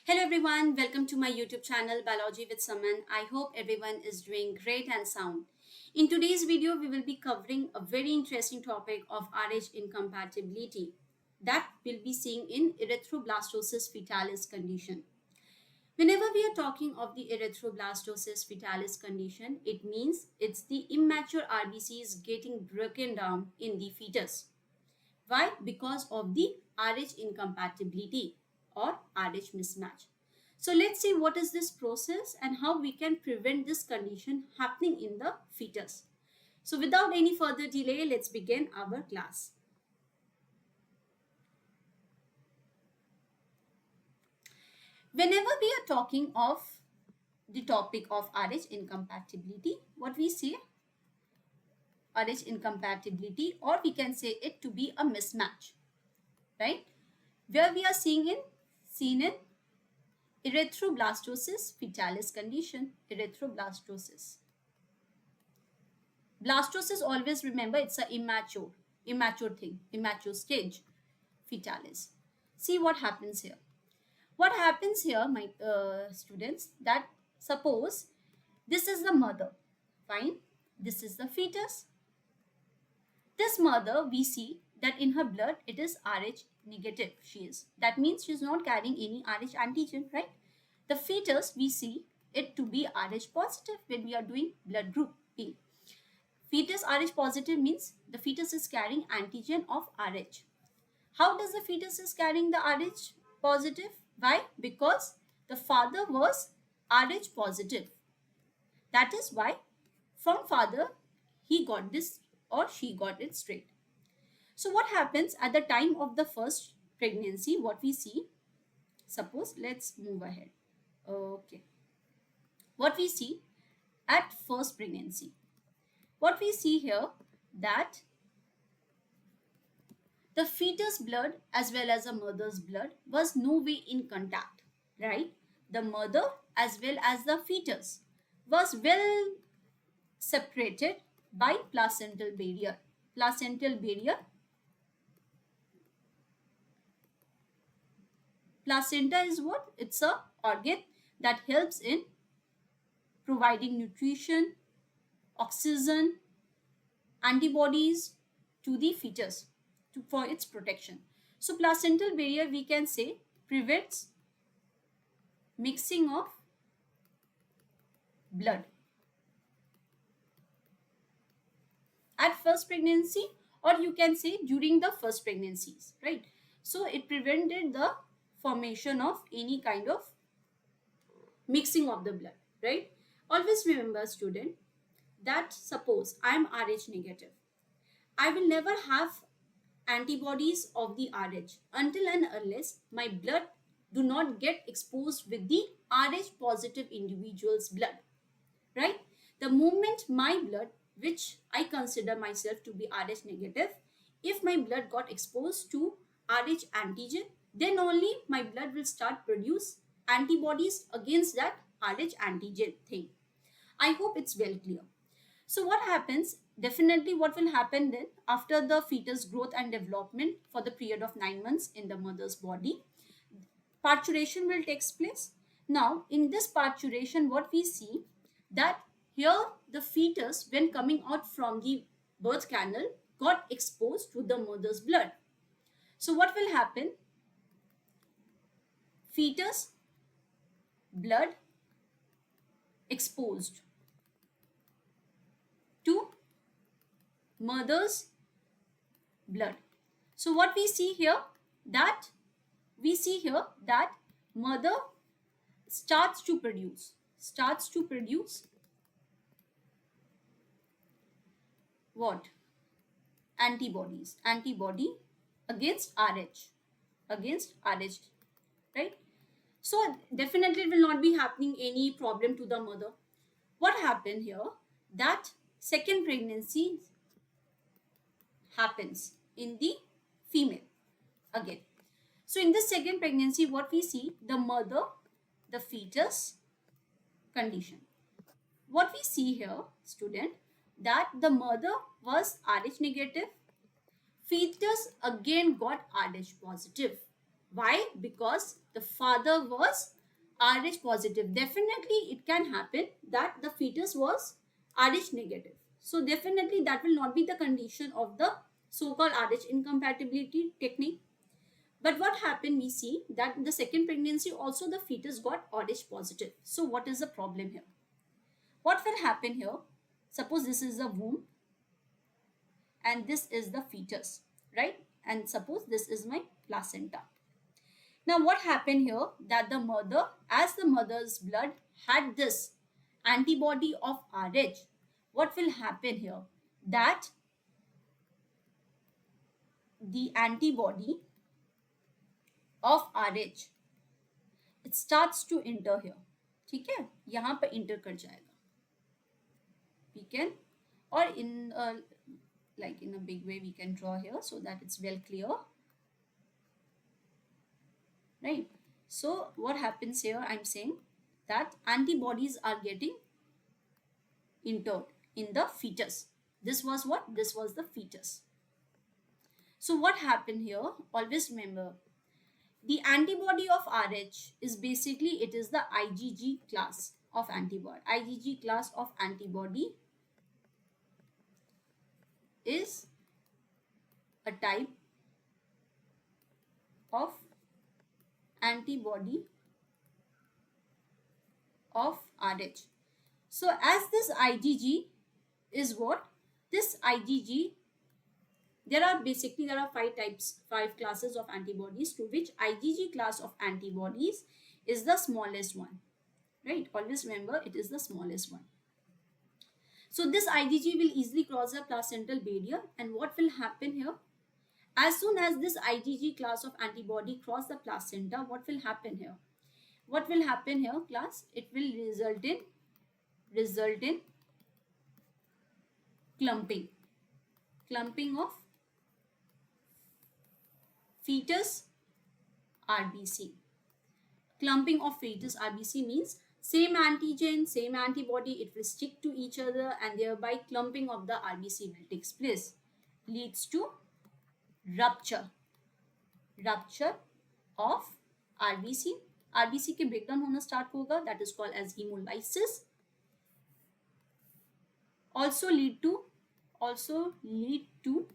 Hello everyone, welcome to my YouTube channel Biology with Saman. I hope everyone is doing great and sound. In today's video, we will be covering a very interesting topic of Rh incompatibility that we'll be seeing in erythroblastosis fetalis condition. Whenever we are talking of the erythroblastosis fetalis condition, it means it's the immature RBCs getting broken down in the fetus. Why? Because of the Rh incompatibility or Rh mismatch. So let's see what is this process and how we can prevent this condition happening in the fetus. So without any further delay, let's begin our class. Whenever we are talking of the topic of Rh incompatibility, what we say? Rh incompatibility, or we can say it to be a mismatch, right? Where we are seen in erythroblastosis fetalis condition. Erythroblastosis. Blastosis, always remember, it's a immature thing, immature stage, fetalis. See what happens here. What happens here, my students, that suppose this is the mother, fine, this is the fetus. This mother, we see that in her blood, it is Rh negative, she is. That means she is not carrying any Rh antigen, right? The fetus, we see it to be Rh positive when we are doing blood group B. Fetus Rh positive means the fetus is carrying antigen of Rh. How does the fetus is carrying the Rh positive? Why? Because the father was Rh positive. That is why from father he got this or she got it straight. So what happens at the time of the first pregnancy? What we see, suppose, let's move ahead. Okay. What we see at first pregnancy, what we see here, that the fetus blood as well as the mother's blood was no way in contact, right? The mother as well as the fetus was well separated by placental barrier. Placental barrier. Placenta is what? It's a organ that helps in providing nutrition, oxygen, antibodies to the fetus for its protection. So placental barrier, we can say, prevents mixing of blood at first pregnancy, or you can say during the first pregnancies, right? So it prevented the formation of any kind of mixing of the blood, right? Always remember, student, that suppose I am Rh negative, I will never have antibodies of the Rh until and unless my blood do not get exposed with the Rh positive individual's blood, right? The moment my blood, which I consider myself to be Rh negative, if my blood got exposed to Rh antigen, then only my blood will start produce antibodies against that Rh antigen thing. I hope it's well clear. So what happens, definitely what will happen then after the fetus growth and development for the period of 9 months in the mother's body, parturition will take place. Now in this parturition, what we see, that here the fetus, when coming out from the birth canal, got exposed to the mother's blood. So what will happen? Fetus blood exposed to mother's blood. So what we see here, that mother starts to produce what? Antibody against Rh, right? So definitely it will not be happening any problem to the mother. What happened here, that second pregnancy happens in the female again. So in this second pregnancy, what we see, the mother, the fetus condition. What we see here, student, that the mother was Rh negative, fetus again got Rh positive. Why? Because the father was Rh positive. Definitely it can happen that the fetus was Rh negative. So definitely that will not be the condition of the so-called Rh incompatibility technique. But what happened, we see that in the second pregnancy also the fetus got Rh positive. So what is the problem here? What will happen here? Suppose this is the womb and this is the fetus, right? And suppose this is my placenta. Now what happened here, that the mother, as the mother's blood had this antibody of Rh, what will happen here? That the antibody of Rh, it starts to enter here. ठीक है, यहाँ पर enter कर जाएगा. We can, or in like in a big way we can draw here so that it's well clear, right? So what happens here, I'm saying that antibodies are getting entered in the fetus. This was what? This was the fetus. So what happened here? Always remember, the antibody of Rh is basically, it is the IgG class of antibody. IgG class of antibody is a type of antibody of Rh. So as this IgG is what? This IgG, there are five classes of antibodies, to which IgG class of antibodies is the smallest one, right? Always remember, it is the smallest one. So this IgG will easily cross the placental barrier, and what will happen here? As soon as this IgG class of antibody cross the placenta, what will happen here? What will happen here, class? It will result in clumping of fetus RBC. Clumping of fetus RBC means same antigen, same antibody, it will stick to each other, and thereby clumping of the RBC will take place. Leads to rupture of RBC. RBC के breakdown होना start होगा, that is called as hemolysis. Also lead to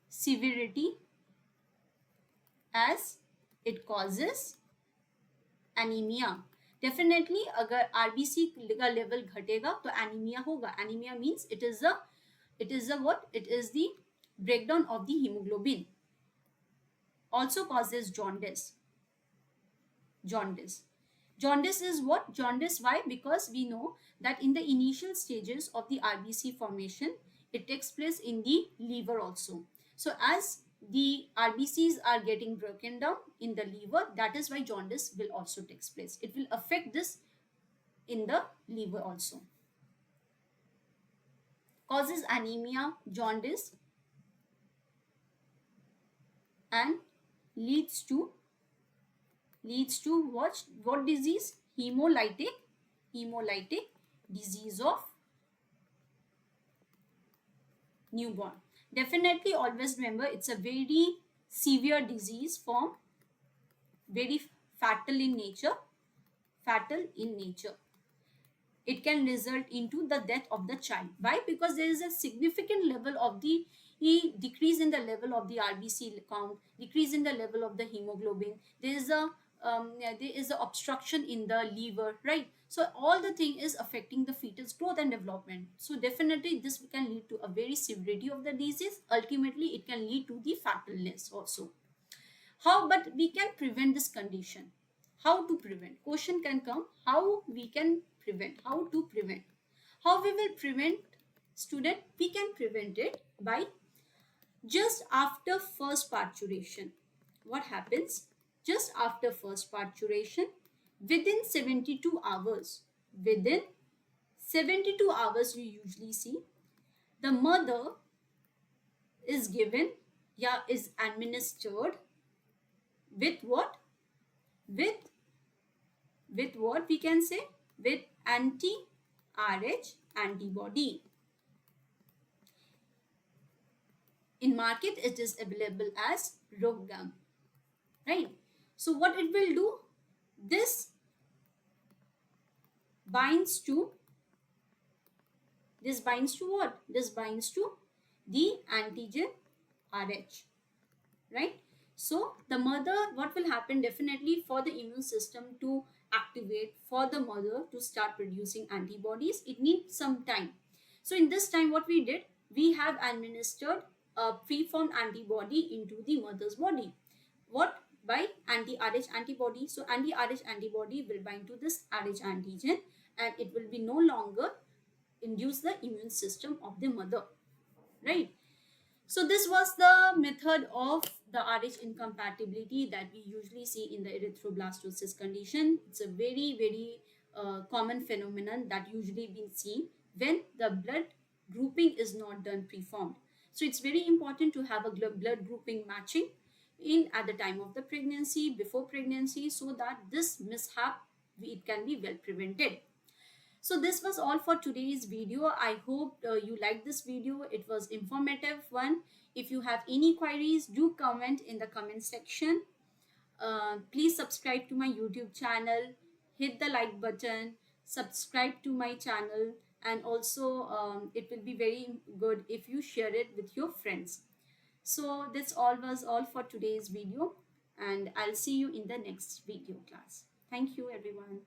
severity, as it causes anemia. Definitely अगर RBC का level घटेगा तो anemia होगा. Anemia means it is the breakdown of the hemoglobin. Also causes jaundice. Jaundice is what? Jaundice, why? Because we know that in the initial stages of the RBC formation, it takes place in the liver also. So as the RBCs are getting broken down in the liver, that is why jaundice will also take place. It will affect this in the liver also. Causes anemia, jaundice, and leads to what disease? Hemolytic disease of newborn. Definitely always remember, it's a very severe disease form, very fatal in nature. It can result into the death of the child. Why? Because there is a significant level of the decrease in the level of the RBC count, decrease in the level of the hemoglobin. There is a obstruction in the liver, right? So all the thing is affecting the fetus growth and development. So definitely this can lead to a very severity of the disease. Ultimately, it can lead to the fatalness also. But we can prevent this condition. How to prevent? Question can come. How we can prevent? How to prevent? How we will prevent, student? We can prevent it by just after first parturition. What happens? Just after first parturition, within 72 hours, you usually see the mother is given, is administered with what? With what we can say? With anti-Rh antibody. In market, it is available as Rogam, right? So what it will do? This binds to, this binds to what? This binds to the antigen Rh, right? So the mother, what will happen, definitely for the immune system to activate, for the mother to start producing antibodies, it needs some time. So in this time, what we did, we have administered a preformed antibody into the mother's body. What? By anti-Rh antibody. So anti-Rh antibody will bind to this Rh antigen, and it will be no longer induce the immune system of the mother, right? So this was the method of the Rh incompatibility that we usually see in the erythroblastosis condition. It's a very, very common phenomenon that usually been seen when the blood grouping is not done preformed. So it's very important to have a blood grouping matching in at the time of the pregnancy, before pregnancy, so that this mishap, it can be well prevented. So this was all for today's video. I hope you liked this video. It was informative one. If you have any queries, do comment in the comment section. Please subscribe to my YouTube channel, hit the like button, subscribe to my channel, and also it will be very good if you share it with your friends. So this all was all for today's video, and I'll see you in the next video class. Thank you everyone.